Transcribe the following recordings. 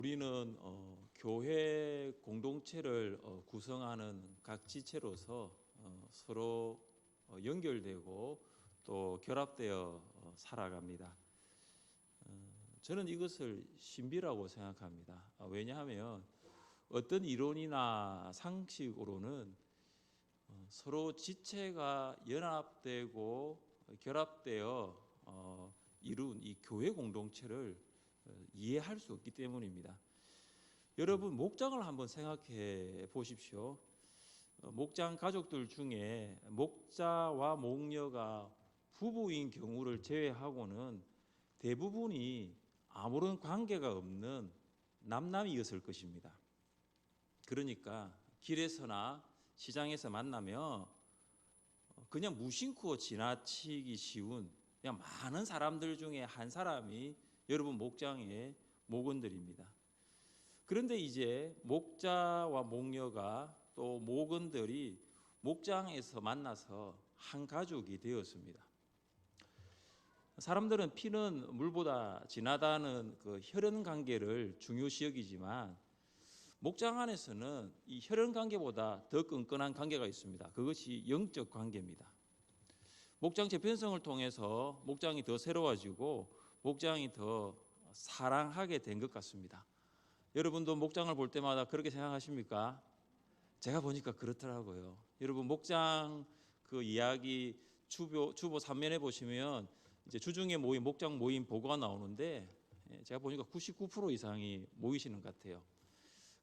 우리는 교회 공동체를 구성하는 각 지체로서 서로 연결되고 또 결합되어 살아갑니다. 저는 이것을 신비라고 생각합니다. 왜냐하면 어떤 이론이나 상식으로는 서로 지체가 연합되고 결합되어 이룬 이 교회 공동체를 이해할 수 없기 때문입니다. 여러분, 목장을 한번 생각해 보십시오. 목장 가족들 중에 목자와 목녀가 부부인 경우를 제외하고는 대부분이 아무런 관계가 없는 남남이었을 것입니다. 그러니까 길에서나 시장에서 만나면 그냥 무심코 지나치기 쉬운 그냥 많은 사람들 중에 한 사람이 여러분 목장의 목원들입니다. 그런데 이제 목자와 목녀가 또 목원들이 목장에서 만나서 한 가족이 되었습니다. 사람들은 피는 물보다 진하다는 그 혈연 관계를 중요시 여기지만 목장 안에서는 이 혈연 관계보다 더 끈끈한 관계가 있습니다. 그것이 영적 관계입니다. 목장 재편성을 통해서 목장이 더 새로워지고 목장이 더 사랑하게 된 것 같습니다. 여러분도 목장을 볼 때마다 그렇게 생각하십니까? 제가 보니까 그렇더라고요. 여러분 목장 그 이야기 주보 3면에 보시면 이제 주중에 모임 목장 모임 보고가 나오는데 제가 보니까 99% 이상이 모이시는 것 같아요.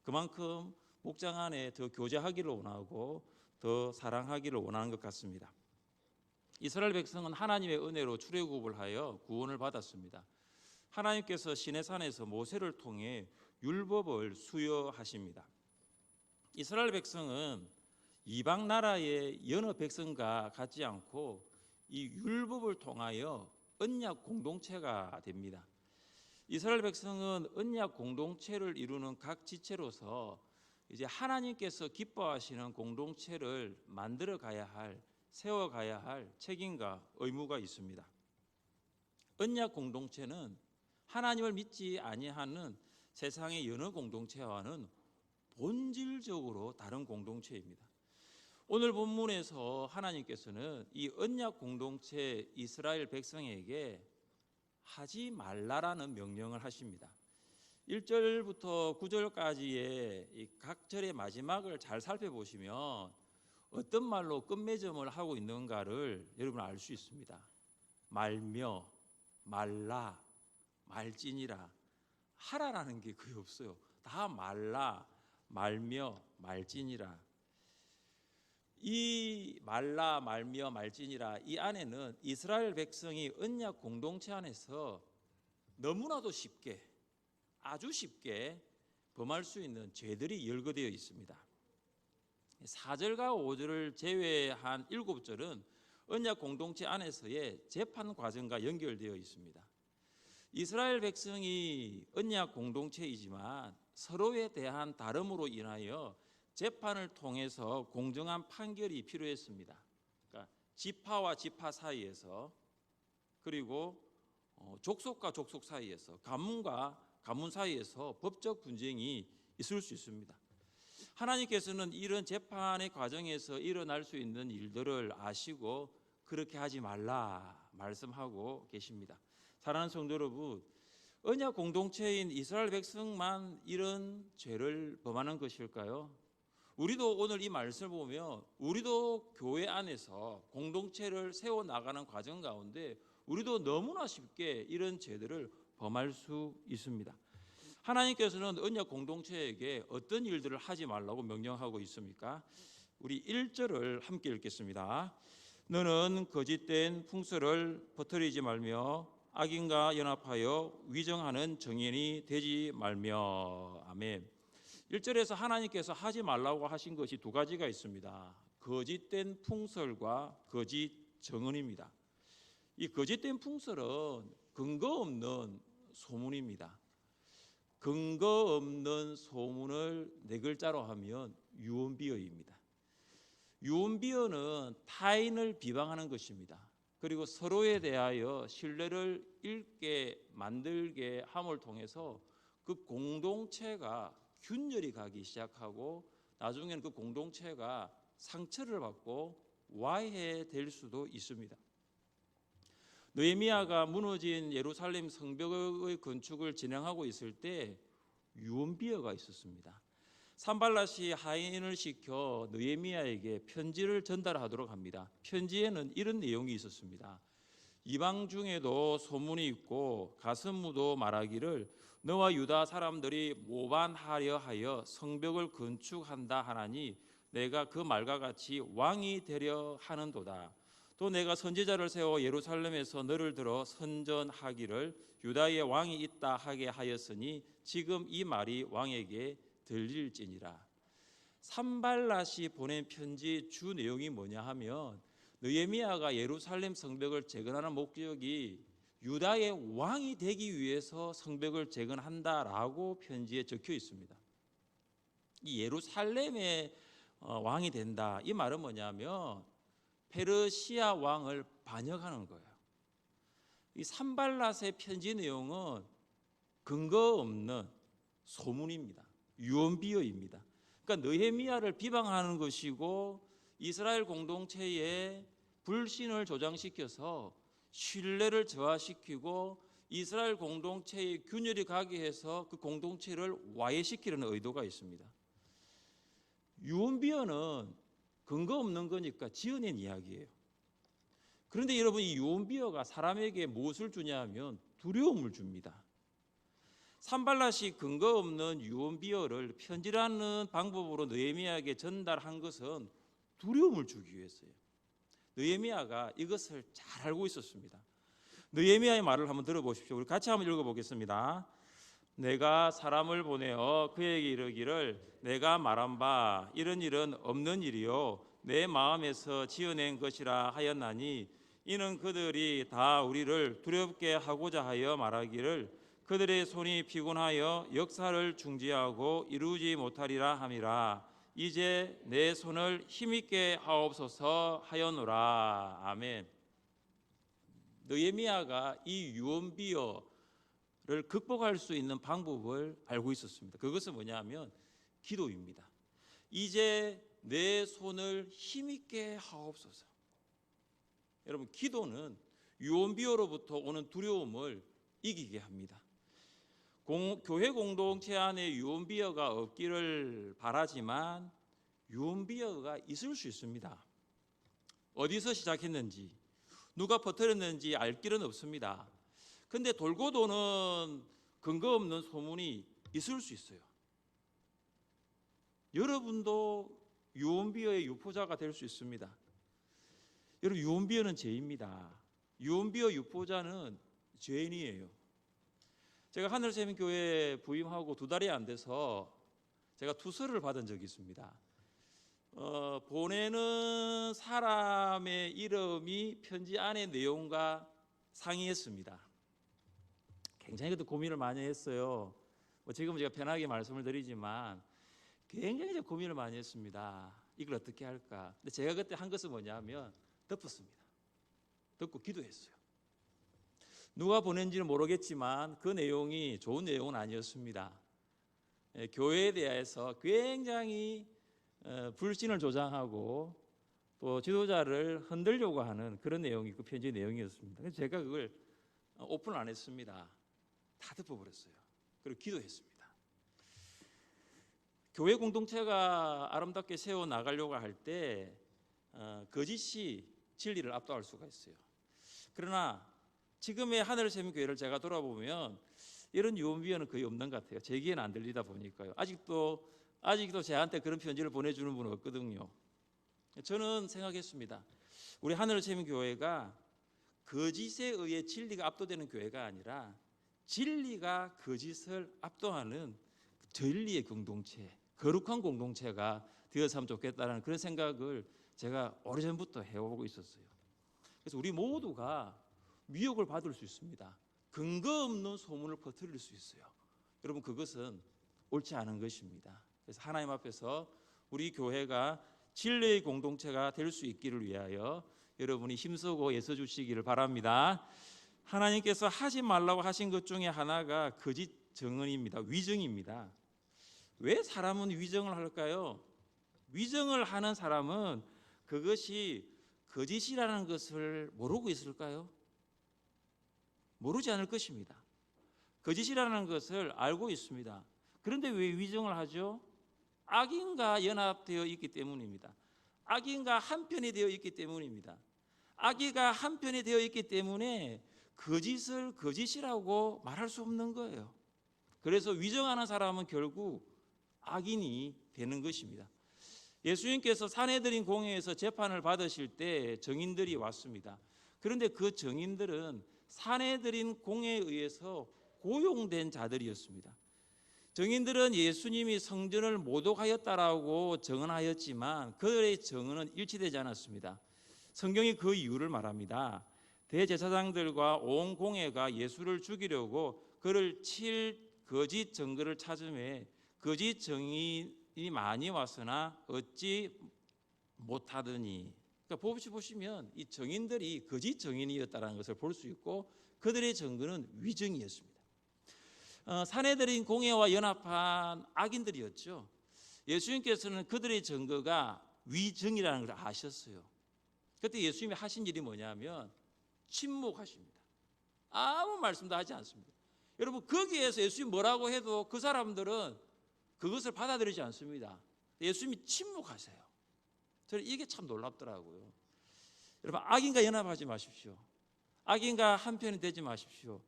그만큼 목장 안에 더 교제하기를 원하고 더 사랑하기를 원하는 것 같습니다. 이스라엘 백성은 하나님의 은혜로 출애굽을 하여 구원을 받았습니다. 하나님께서 시내산에서 모세를 통해 율법을 수여하십니다. 이스라엘 백성은 이방 나라의 여러 백성과 같지 않고 이 율법을 통하여 언약 공동체가 됩니다. 이스라엘 백성은 언약 공동체를 이루는 각 지체로서 이제 하나님께서 기뻐하시는 공동체를 만들어 가야 할, 세워 가야 할 책임과 의무가 있습니다. 언약 공동체는 하나님을 믿지 아니하는 세상의 여러 공동체와는 본질적으로 다른 공동체입니다. 오늘 본문에서 하나님께서는 이 언약 공동체 이스라엘 백성에게 하지 말라라는 명령을 하십니다. 1절부터 9절까지의 각 절의 마지막을 잘 살펴보시면 어떤 말로 끝맺음을 하고 있는가를 여러분 알 수 있습니다. 말며, 말라, 말지니라. 하라라는 게 거의 없어요. 다 말라, 말며, 말지니라. 이 말라, 말며, 말지니라 이 안에는 이스라엘 백성이 언약 공동체 안에서 너무나도 쉽게, 아주 쉽게 범할 수 있는 죄들이 열거되어 있습니다. 4절과 5절을 제외한 7절은 언약 공동체 안에서의 재판 과정과 연결되어 있습니다. 이스라엘 백성이 언약 공동체이지만 서로에 대한 다름으로 인하여 재판을 통해서 공정한 판결이 필요했습니다. 그러니까 지파와 지파 사이에서, 그리고 족속과 족속 사이에서, 가문과 가문 사이에서 법적 분쟁이 있을 수 있습니다. 하나님께서는 이런 재판의 과정에서 일어날 수 있는 일들을 아시고 그렇게 하지 말라 말씀하고 계십니다. 사랑하는 성도 여러분, 언약 공동체인 이스라엘 백성만 이런 죄를 범하는 것일까요? 우리도 오늘 이 말씀을 보면 우리도 교회 안에서 공동체를 세워나가는 과정 가운데 우리도 너무나 쉽게 이런 죄들을 범할 수 있습니다. 하나님께서는 언약 공동체에게 어떤 일들을 하지 말라고 명령하고 있습니까? 우리 1절을 함께 읽겠습니다. 너는 거짓된 풍설을 퍼뜨리지 말며 악인과 연합하여 위정하는 정인이 되지 말며. 아멘. 1절에서 하나님께서 하지 말라고 하신 것이 두 가지가 있습니다. 거짓된 풍설과 거짓 정언입니다. 이 거짓된 풍설은 근거 없는 소문입니다. 근거 없는 소문을 네 글자로 하면 유언비어입니다. 유언비어는 타인을 비방하는 것입니다. 그리고 서로에 대하여 신뢰를 잃게 만들게 함을 통해서 그 공동체가 균열이 가기 시작하고 나중에는 그 공동체가 상처를 받고 와해될 수도 있습니다. 느헤미야가 무너진 예루살렘 성벽의 건축을 진행하고 있을 때 유언비어가 있었습니다. 산발랏이 하인을 시켜 느헤미야에게 편지를 전달하도록 합니다. 편지에는 이런 내용이 있었습니다. 이방 중에도 소문이 있고 가슴무도 말하기를 너와 유다 사람들이 모반하려 하여 성벽을 건축한다 하나니 내가 그 말과 같이 왕이 되려 하는도다. 또 내가 선지자를 세워 예루살렘에서 너를 들어 선전하기를 유다의 왕이 있다 하게 하였으니 지금 이 말이 왕에게 들릴지니라. 산발랏이 보낸 편지 주 내용이 뭐냐 하면 느헤미야가 예루살렘 성벽을 재건하는 목적이 유다의 왕이 되기 위해서 성벽을 재건한다라고 편지에 적혀 있습니다. 이 예루살렘의 왕이 된다. 이 말은 뭐냐면 페르시아 왕을 반역하는 거예요. 이 산발랏의 편지 내용은 근거 없는 소문입니다. 유언비어입니다. 그러니까 느헤미야를 비방하는 것이고 이스라엘 공동체에 불신을 조장시켜서 신뢰를 저하시키고 이스라엘 공동체의 균열이 가게 해서 그 공동체를 와해시키려는 의도가 있습니다. 유언비어는 근거 없는 거니까 지어낸 이야기예요. 그런데 여러분, 이 유언비어가 사람에게 무엇을 주냐 하면 두려움을 줍니다. 산발랏이 근거 없는 유언비어를 편지라는 방법으로 느헤미야에게 전달한 것은 두려움을 주기 위해서요. 느헤미야가 이것을 잘 알고 있었습니다. 느헤미야의 말을 한번 들어보십시오. 우리 같이 한번 읽어보겠습니다. 내가 사람을 보내어 그에게 이르기를 내가 말한 바 이런 일은 없는 일이요 내 마음에서 지어낸 것이라 하였나니 이는 그들이 다 우리를 두렵게 하고자 하여 말하기를 그들의 손이 피곤하여 역사를 중지하고 이루지 못하리라 함이라. 이제 내 손을 힘있게 하옵소서 하였노라. 아멘. 느헤미야가 이 유언비어를 극복할 수 있는 방법을 알고 있었습니다. 그것은 뭐냐면 기도입니다. 이제 내 손을 힘있게 하옵소서. 여러분, 기도는 유언비어로부터 오는 두려움을 이기게 합니다. 교회 공동체 안에 유언비어가 없기를 바라지만 유언비어가 있을 수 있습니다. 어디서 시작했는지 누가 퍼뜨렸는지 알 길은 없습니다. 근데 돌고 도는 근거 없는 소문이 있을 수 있어요. 여러분도 유언비어의 유포자가 될 수 있습니다. 여러분, 유언비어는 죄입니다. 유언비어 유포자는 죄인이에요. 제가 하늘샘교회 부임하고 2달이 안 돼서 제가 투서를 받은 적이 있습니다. 보내는 사람의 이름이 편지 안의 내용과 상이했습니다. 굉장히 그때 고민을 많이 했어요. 지금 제가 편하게 말씀을 드리지만 굉장히 고민을 많이 했습니다. 이걸 어떻게 할까? 근데 제가 그때 한 것은 뭐냐면 덮었습니다. 덮고 기도했어요. 누가 보낸지는 모르겠지만 그 내용이 좋은 내용은 아니었습니다. 교회에 대해서 굉장히 불신을 조장하고 또 지도자를 흔들려고 하는 그런 내용이 그 편지 내용이었습니다. 그래서 제가 그걸 오픈을 안 했습니다. 다 덮어버렸어요. 그리고 기도했습니다. 교회 공동체가 아름답게 세워 나가려고 할 때 거짓이 진리를 압도할 수가 있어요. 그러나 지금의 하늘샘교회를 제가 돌아보면 이런 유언비어는 거의 없는 것 같아요. 제 귀에는 안 들리다 보니까요. 아직도 저한테 그런 편지를 보내주는 분은 없거든요. 저는 생각했습니다. 우리 하늘샘교회가 거짓에 의해 진리가 압도되는 교회가 아니라 진리가 거짓을 압도하는 진리의 공동체, 거룩한 공동체가 되었으면 좋겠다는 그런 생각을 제가 오래전부터 해오고 있었어요. 그래서 우리 모두가 미혹을 받을 수 있습니다. 근거 없는 소문을 퍼뜨릴 수 있어요. 여러분, 그것은 옳지 않은 것입니다. 그래서 하나님 앞에서 우리 교회가 진리의 공동체가 될 수 있기를 위하여 여러분이 힘쓰고 애써주시기를 바랍니다. 하나님께서 하지 말라고 하신 것 중에 하나가 거짓 정언입니다. 위정입니다. 왜 사람은 위정을 할까요? 위정을 하는 사람은 그것이 거짓이라는 것을 모르고 있을까요? 모르지 않을 것입니다. 거짓이라는 것을 알고 있습니다. 그런데 왜 위정을 하죠? 악인과 연합되어 있기 때문입니다. 악인과 한편이 되어 있기 때문입니다. 악의가 한편이 되어 있기 때문에 거짓을 거짓이라고 말할 수 없는 거예요. 그래서 위정하는 사람은 결국 악인이 되는 것입니다. 예수님께서 산헤드린 공회에서 재판을 받으실 때 증인들이 왔습니다. 그런데 그 증인들은 산헤드린 공회에 의해서 고용된 자들이었습니다. 증인들은 예수님이 성전을 모독하였다라고 증언하였지만 그들의 증언은 일치되지 않았습니다. 성경이 그 이유를 말합니다. 대제사장들과 온 공회가 예수를 죽이려고 그를 칠 거짓 증거를 찾음에 거짓 증인이 많이 왔으나 얻지 못하더니, 그러니까 보시면 이 증인들이 거짓 증인이었다는 것을 볼 수 있고 그들의 증거는 위증이었습니다. 산헤드린 공회와 연합한 악인들이었죠. 예수님께서는 그들의 증거가 위증이라는 걸 아셨어요. 그때 예수님이 하신 일이 뭐냐면 침묵하십니다. 아무 말씀도 하지 않습니다. 여러분, 거기에서 예수님이 뭐라고 해도 그 사람들은 그것을 받아들이지 않습니다. 예수님이 침묵하세요. 저는 이게 참 놀랍더라고요. 여러분, 악인과 연합하지 마십시오. 악인과 한편이 되지 마십시오.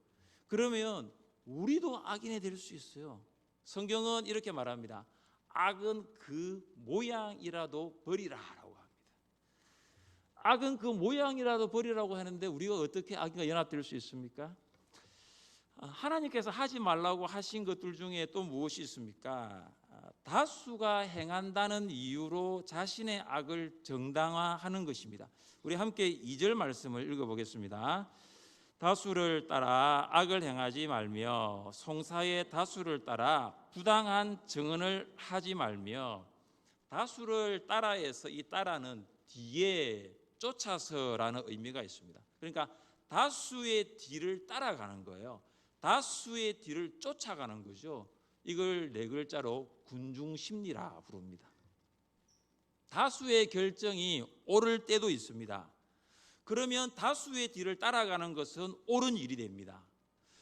그러면 우리도 악인이 될 수 있어요. 성경은 이렇게 말합니다. 악은 그 모양이라도 버리라라고 합니다. 악은 그 모양이라도 버리라고 하는데 우리가 어떻게 악인과 연합될 수 있습니까? 하나님께서 하지 말라고 하신 것들 중에 또 무엇이 있습니까? 다수가 행한다는 이유로 자신의 악을 정당화하는 것입니다. 우리 함께 2절 말씀을 읽어보겠습니다. 다수를 따라 악을 행하지 말며 송사의 다수를 따라 부당한 증언을 하지 말며, 다수를 따라해서 이 따라는 뒤에 쫓아서라는 의미가 있습니다. 그러니까 다수의 뒤를 따라가는 거예요. 다수의 뒤를 쫓아가는 거죠. 이걸 네 글자로 군중심리라 부릅니다. 다수의 결정이 옳을 때도 있습니다. 그러면 다수의 뒤를 따라가는 것은 옳은 일이 됩니다.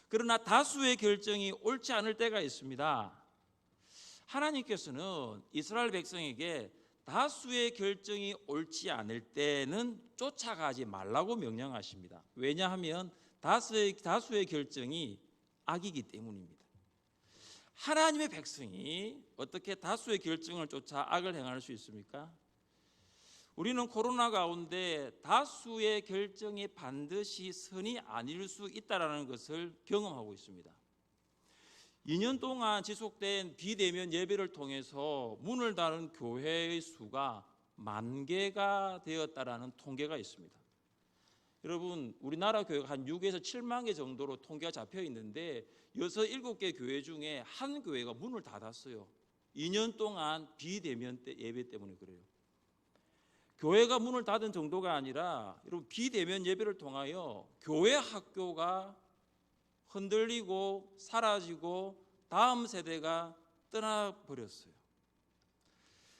그러나 다수의 결정이 옳지 않을 때가 있습니다. 하나님께서는 이스라엘 백성에게 다수의 결정이 옳지 않을 때는 쫓아가지 말라고 명령하십니다. 왜냐하면 다수의 결정이 악이기 때문입니다. 하나님의 백성이 어떻게 다수의 결정을 쫓아 악을 행할 수 있습니까? 우리는 코로나 가운데 다수의 결정이 반드시 선이 아닐 수 있다는 것을 경험하고 있습니다. 2년 동안 지속된 비대면 예배를 통해서 문을 닫은 교회의 수가 10,000개가 되었다라는 통계가 있습니다. 여러분, 우리나라 교회가 한 6에서 7만 개 정도로 통계가 잡혀 있는데 6, 7개 교회 중에 한 교회가 문을 닫았어요. 2년 동안 비대면 예배 때문에 그래요. 교회가 문을 닫은 정도가 아니라 여러분, 비대면 예배를 통하여 교회 학교가 흔들리고 사라지고 다음 세대가 떠나버렸어요.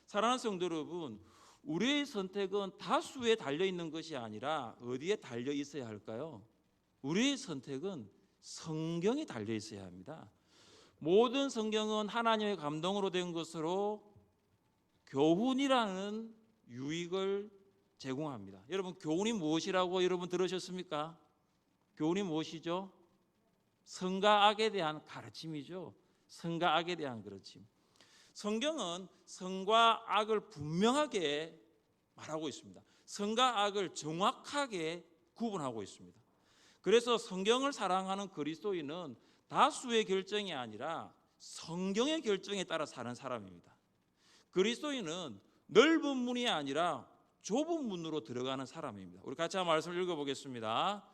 사랑하는 성도 여러분, 우리의 선택은 다수에 달려있는 것이 아니라 어디에 달려 있어야 할까요? 우리의 선택은 성경에 달려 있어야 합니다. 모든 성경은 하나님의 감동으로 된 것으로 교훈이라는 유익을 제공합니다. 여러분, 교훈이 무엇이라고 여러분 들으셨습니까? 교훈이 무엇이죠? 선과 악에 대한 가르침이죠. 선과 악에 대한 가르침. 성경은 선과 악을 분명하게 말하고 있습니다. 선과 악을 정확하게 구분하고 있습니다. 그래서 성경을 사랑하는 그리스도인은 다수의 결정이 아니라 성경의 결정에 따라 사는 사람입니다. 그리스도인은 넓은 문이 아니라 좁은 문으로 들어가는 사람입니다. 우리 같이 한번 말씀을 읽어보겠습니다.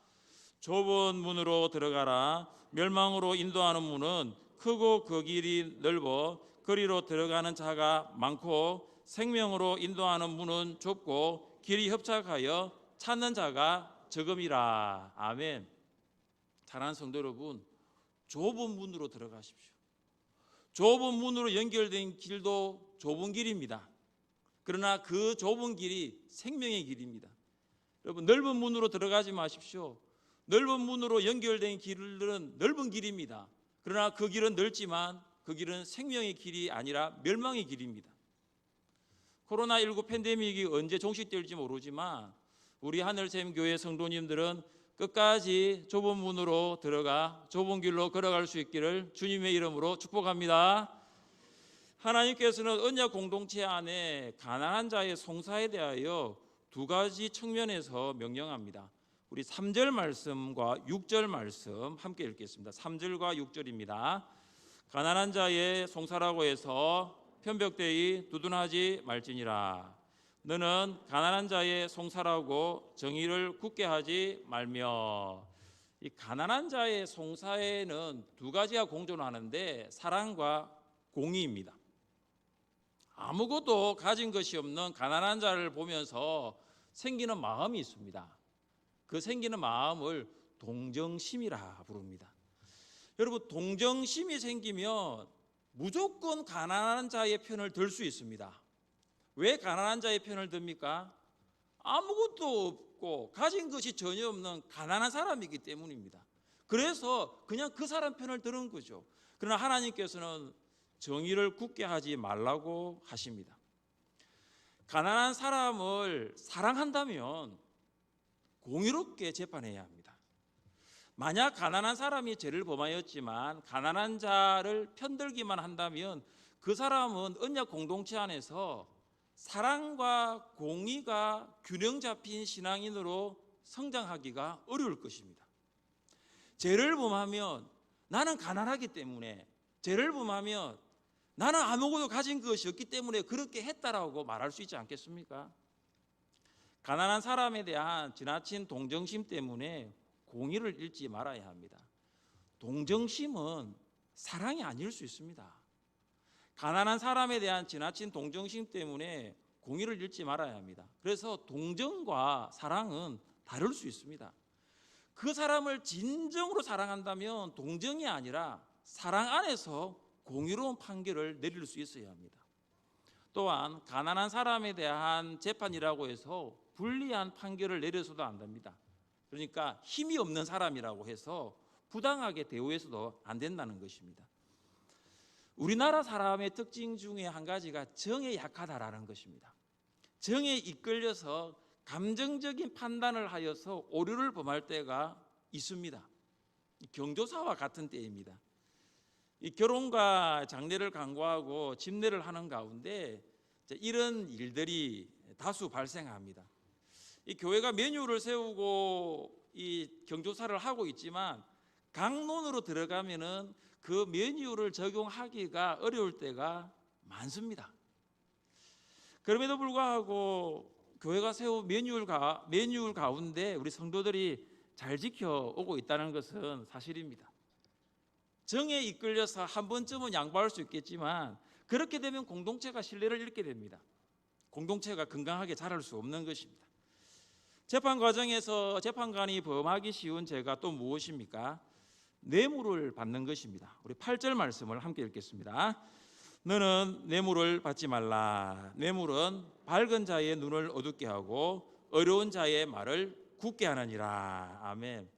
좁은 문으로 들어가라. 멸망으로 인도하는 문은 크고 그 길이 넓어 거리로 들어가는 자가 많고 생명으로 인도하는 문은 좁고 길이 협착하여 찾는 자가 적음이라. 아멘. 사랑하는 성도 여러분, 좁은 문으로 들어가십시오. 좁은 문으로 연결된 길도 좁은 길입니다. 그러나 그 좁은 길이 생명의 길입니다. 여러분, 넓은 문으로 들어가지 마십시오. 넓은 문으로 연결된 길은 넓은 길입니다. 그러나 그 길은 넓지만 그 길은 생명의 길이 아니라 멸망의 길입니다. 코로나19 팬데믹이 언제 종식될지 모르지만 우리 하늘샘교회 성도님들은 끝까지 좁은 문으로 들어가 좁은 길로 걸어갈 수 있기를 주님의 이름으로 축복합니다. 하나님께서는 언약 공동체 안에 가난한 자의 송사에 대하여 두 가지 측면에서 명령합니다. 우리 3절 말씀과 6절 말씀 함께 읽겠습니다. 3절과 6절입니다. 가난한 자의 송사라고 해서 편벽되이 두둔하지 말지니라. 너는 가난한 자의 송사라고 정의를 굳게 하지 말며. 이 가난한 자의 송사에는 두 가지가 공존하는데 사랑과 공의입니다. 아무것도 가진 것이 없는 가난한 자를 보면서 생기는 마음이 있습니다. 그 생기는 마음을 동정심이라 부릅니다. 여러분, 동정심이 생기면 무조건 가난한 자의 편을 들 수 있습니다. 왜 가난한 자의 편을 듭니까? 아무것도 없고 가진 것이 전혀 없는 가난한 사람이기 때문입니다. 그래서 그냥 그 사람 편을 드는 거죠. 그러나 하나님께서는 정의를 굳게 하지 말라고 하십니다. 가난한 사람을 사랑한다면 공의롭게 재판해야 합니다. 만약 가난한 사람이 죄를 범하였지만 가난한 자를 편들기만 한다면 그 사람은 언약 공동체 안에서 사랑과 공의가 균형 잡힌 신앙인으로 성장하기가 어려울 것입니다. 죄를 범하면 나는 가난하기 때문에, 죄를 범하면 나는 아무것도 가진 것이 없기 때문에 그렇게 했다라고 말할 수 있지 않겠습니까? 가난한 사람에 대한 지나친 동정심 때문에 공의를 잃지 말아야 합니다. 동정심은 사랑이 아닐 수 있습니다. 가난한 사람에 대한 지나친 동정심 때문에 공의를 잃지 말아야 합니다. 그래서 동정과 사랑은 다를 수 있습니다. 그 사람을 진정으로 사랑한다면 동정이 아니라 사랑 안에서 공의로운 판결을 내릴 수 있어야 합니다. 또한 가난한 사람에 대한 재판이라고 해서 불리한 판결을 내려서도 안 됩니다. 그러니까 힘이 없는 사람이라고 해서 부당하게 대우해서도 안 된다는 것입니다. 우리나라 사람의 특징 중에 한 가지가 정에 약하다라는 것입니다. 정에 이끌려서 감정적인 판단을 하여서 오류를 범할 때가 있습니다. 경조사와 같은 때입니다. 이 결혼과 장례를 강구하고 집례를 하는 가운데 이런 일들이 다수 발생합니다. 이 교회가 메뉴를 세우고 이 경조사를 하고 있지만 강론으로 들어가면은 그 메뉴를 적용하기가 어려울 때가 많습니다. 그럼에도 불구하고 교회가 세운 메뉴 가운데 우리 성도들이 잘 지켜오고 있다는 것은 사실입니다. 정에 이끌려서 한 번쯤은 양보할 수 있겠지만 그렇게 되면 공동체가 신뢰를 잃게 됩니다. 공동체가 건강하게 자랄 수 없는 것입니다. 재판 과정에서 재판관이 범하기 쉬운 죄가 또 무엇입니까? 뇌물을 받는 것입니다. 우리 8절 말씀을 함께 읽겠습니다. 너는 뇌물을 받지 말라. 뇌물은 밝은 자의 눈을 어둡게 하고 어려운 자의 말을 굳게 하느니라. 아멘.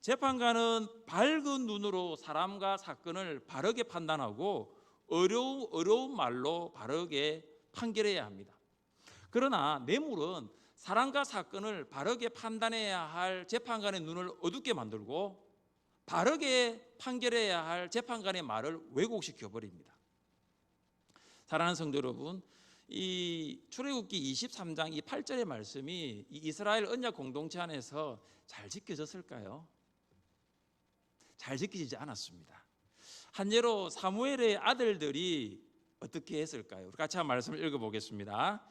재판관은 밝은 눈으로 사람과 사건을 바르게 판단하고 어려운 말로 바르게 판결해야 합니다. 그러나 뇌물은 사람과 사건을 바르게 판단해야 할 재판관의 눈을 어둡게 만들고 바르게 판결해야 할 재판관의 말을 왜곡시켜 버립니다. 사랑하는 성도 여러분, 이 출애굽기 23장 이 8절의 말씀이 이 이스라엘 언약 공동체 안에서 잘 지켜졌을까요? 잘 지켜지지 않았습니다. 한 예로 사무엘의 아들들이 어떻게 했을까요? 같이 한 말씀을 읽어보겠습니다.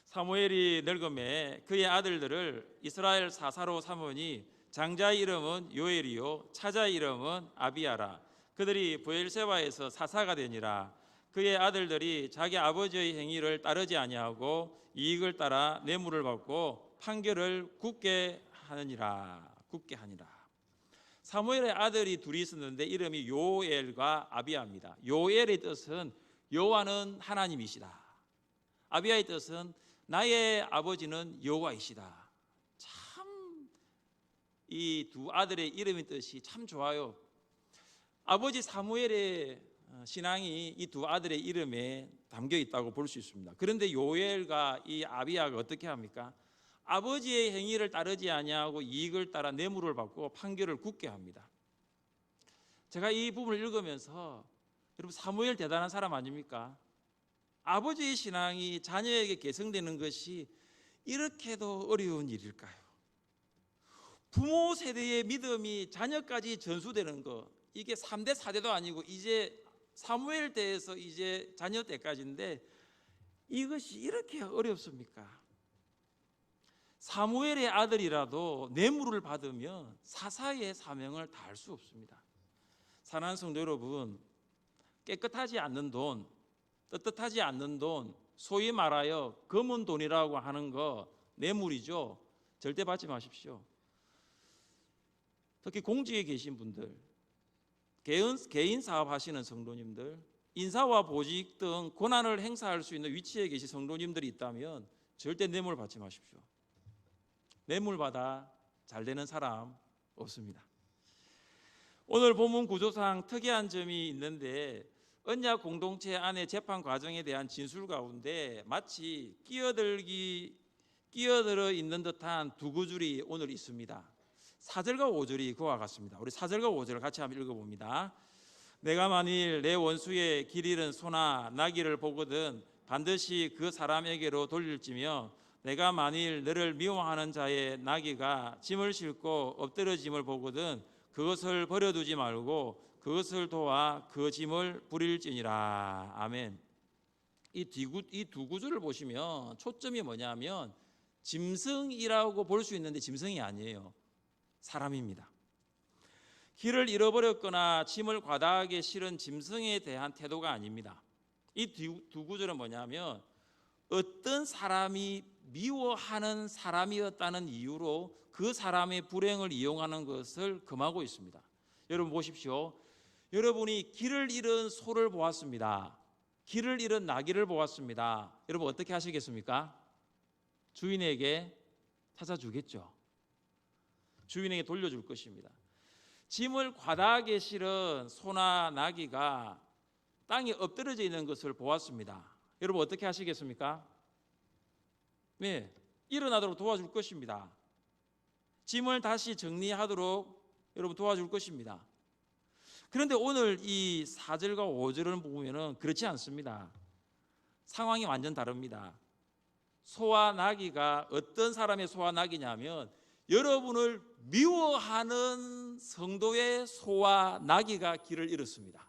사무엘이 늙음에 그의 아들들을 이스라엘 사사로 삼으니 장자의 이름은 요엘이요 차자의 이름은 아비야라. 그들이 브엘세바에서 사사가 되니라. 그의 아들들이 자기 아버지의 행위를 따르지 아니하고 이익을 따라 뇌물을 받고 판결을 굳게 하니라. 사무엘의 아들이 둘이 있었는데 이름이 요엘과 아비야입니다. 요엘의 뜻은 여호와는 하나님이시다. 아비야의 뜻은 나의 아버지는 여호와이시다. 참 이 두 아들의 이름의 뜻이 참 좋아요. 아버지 사무엘의 신앙이 이 두 아들의 이름에 담겨 있다고 볼 수 있습니다. 그런데 요엘과 이 아비야가 어떻게 합니까? 아버지의 행위를 따르지 아니하고 이익을 따라 뇌물을 받고 판결을 굳게 합니다. 제가 이 부분을 읽으면서 여러분, 사무엘 대단한 사람 아닙니까? 아버지의 신앙이 자녀에게 계승되는 것이 이렇게도 어려운 일일까요? 부모 세대의 믿음이 자녀까지 전수되는 것, 이게 3대 4대도 아니고 이제 사무엘 때에서 이제 자녀 때까지인데 이것이 이렇게 어렵습니까? 사무엘의 아들이라도 뇌물을 받으면 사사의 사명을 다할 수 없습니다. 사랑하는 성도 여러분, 깨끗하지 않는 돈, 떳떳하지 않는 돈, 소위 말하여 검은 돈이라고 하는 거 뇌물이죠. 절대 받지 마십시오. 특히 공직에 계신 분들, 개인 사업하시는 성도님들, 인사와 보직 등 권한을 행사할 수 있는 위치에 계신 성도님들이 있다면 절대 뇌물 받지 마십시오. 뇌물 받아 잘 되는 사람 없습니다. 오늘 본문 구조상 특이한 점이 있는데 언약 공동체 안의 재판 과정에 대한 진술 가운데 마치 끼어들어 있는 듯한 두 구절이 오늘 있습니다. 4절과 5절이 그와 같습니다. 우리 4절과 5절을 같이 한번 읽어봅니다. 내가 만일 내 원수의 길 잃은 소나 나귀를 보거든 반드시 그 사람에게로 돌릴지며 내가 만일 너를 미워하는 자의 나귀가 짐을 싣고 엎드러짐을 보거든 그것을 버려두지 말고 그것을 도와 그 짐을 부릴지니라. 아멘. 이 두 구절을 보시면 초점이 뭐냐면 짐승이라고 볼 수 있는데 짐승이 아니에요. 사람입니다. 길을 잃어버렸거나 짐을 과다하게 실은 짐승에 대한 태도가 아닙니다. 이 두 구절은 뭐냐면 어떤 사람이 미워하는 사람이었다는 이유로 그 사람의 불행을 이용하는 것을 금하고 있습니다. 여러분 보십시오. 여러분이 길을 잃은 소를 보았습니다. 길을 잃은 나귀를 보았습니다. 여러분 어떻게 하시겠습니까? 주인에게 찾아주겠죠. 주인에게 돌려줄 것입니다. 짐을 과다하게 실은 소나 나귀가 땅에 엎드러져 있는 것을 보았습니다. 여러분 어떻게 하시겠습니까? 네, 일어나도록 도와줄 것입니다. 짐을 다시 정리하도록 여러분 도와줄 것입니다. 그런데 오늘 이 4절과 5절을 보면은 그렇지 않습니다. 상황이 완전 다릅니다. 소와 나귀가 어떤 사람의 소와 나귀냐면 여러분을 미워하는 성도의 소와 나귀가 길을 잃었습니다.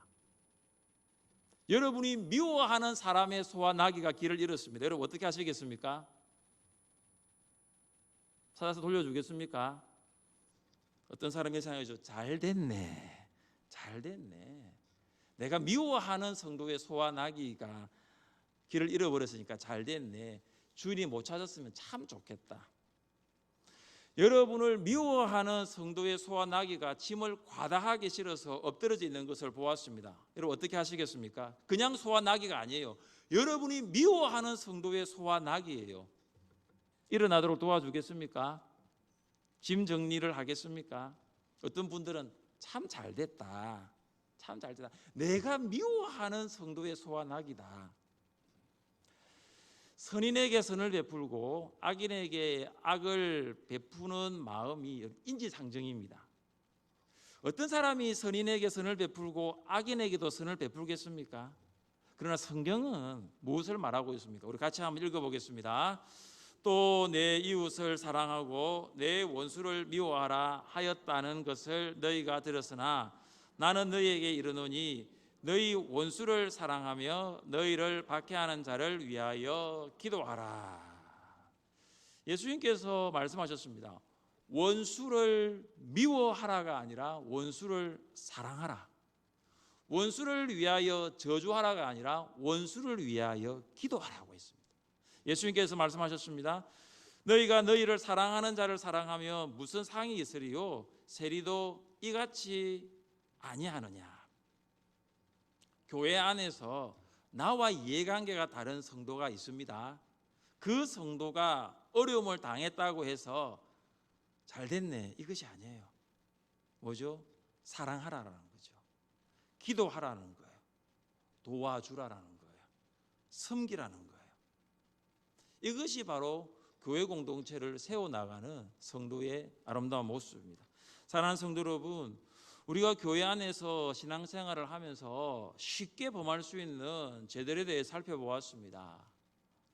여러분이 미워하는 사람의 소와 나귀가 길을 잃었습니다. 여러분 어떻게 하시겠습니까? 찾아서 돌려주겠습니까? 어떤 사람이 생각하죠. 잘 됐네. 내가 미워하는 성도의 소와 나귀가 길을 잃어버렸으니까 잘 됐네. 주인이 못 찾았으면 참 좋겠다. 여러분을 미워하는 성도의 소와 나귀가 짐을 과다하게 실어서 엎드러져 있는 것을 보았습니다. 여러분 어떻게 하시겠습니까? 그냥 소와 나귀가 아니에요. 여러분이 미워하는 성도의 소와 나귀예요. 일어나도록 도와주겠습니까? 짐 정리를 하겠습니까? 어떤 분들은 참 잘됐다. 내가 미워하는 성도의 소와 나귀다. 선인에게 선을 베풀고 악인에게 악을 베푸는 마음이 인지상정입니다. 어떤 사람이 선인에게 선을 베풀고 악인에게도 선을 베풀겠습니까? 그러나 성경은 무엇을 말하고 있습니까? 우리 같이 한번 읽어보겠습니다. 또 내 이웃을 사랑하고 내 원수를 미워하라 하였다는 것을 너희가 들었으나 나는 너희에게 이르노니 너희 원수를 사랑하며 너희를 박해하는 자를 위하여 기도하라. 예수님께서 말씀하셨습니다. 원수를 미워하라가 아니라 원수를 사랑하라. 원수를 위하여 저주하라가 아니라 원수를 위하여 기도하라고 했습니다. 예수님께서 말씀하셨습니다. 너희가 너희를 사랑하는 자를 사랑하며 무슨 상이 있으리요? 세리도 이같이 아니하느냐. 교회 안에서 나와 이해관계가 다른 성도가 있습니다. 그 성도가 어려움을 당했다고 해서 잘 됐네, 이것이 아니에요. 뭐죠? 사랑하라는 거죠. 기도하라는 거예요. 도와주라는 거예요. 섬기라는 거예요. 이것이 바로 교회 공동체를 세워나가는 성도의 아름다운 모습입니다. 사랑하는 성도 여러분, 우리가 교회 안에서 신앙생활을 하면서 쉽게 범할 수 있는 죄들에 대해 살펴보았습니다.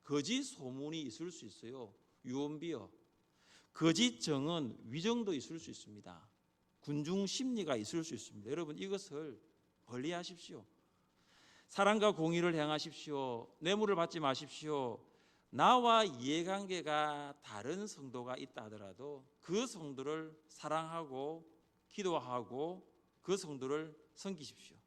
거짓 소문이 있을 수 있어요. 유언비어. 거짓 정은 위정도 있을 수 있습니다. 군중 심리가 있을 수 있습니다. 여러분, 이것을 멀리하십시오. 사랑과 공의를 행하십시오. 뇌물을 받지 마십시오. 나와 이해관계가 다른 성도가 있다 하더라도 그 성도를 사랑하고 기도하고 그 성도를 섬기십시오.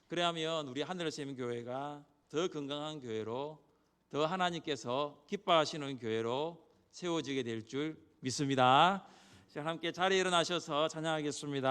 그래야면 우리 하늘세임교회가 더 건강한 교회로, 더 하나님께서 기뻐하시는 교회로 세워지게 될 줄 믿습니다. 함께 자리에 일어나셔서 찬양하겠습니다.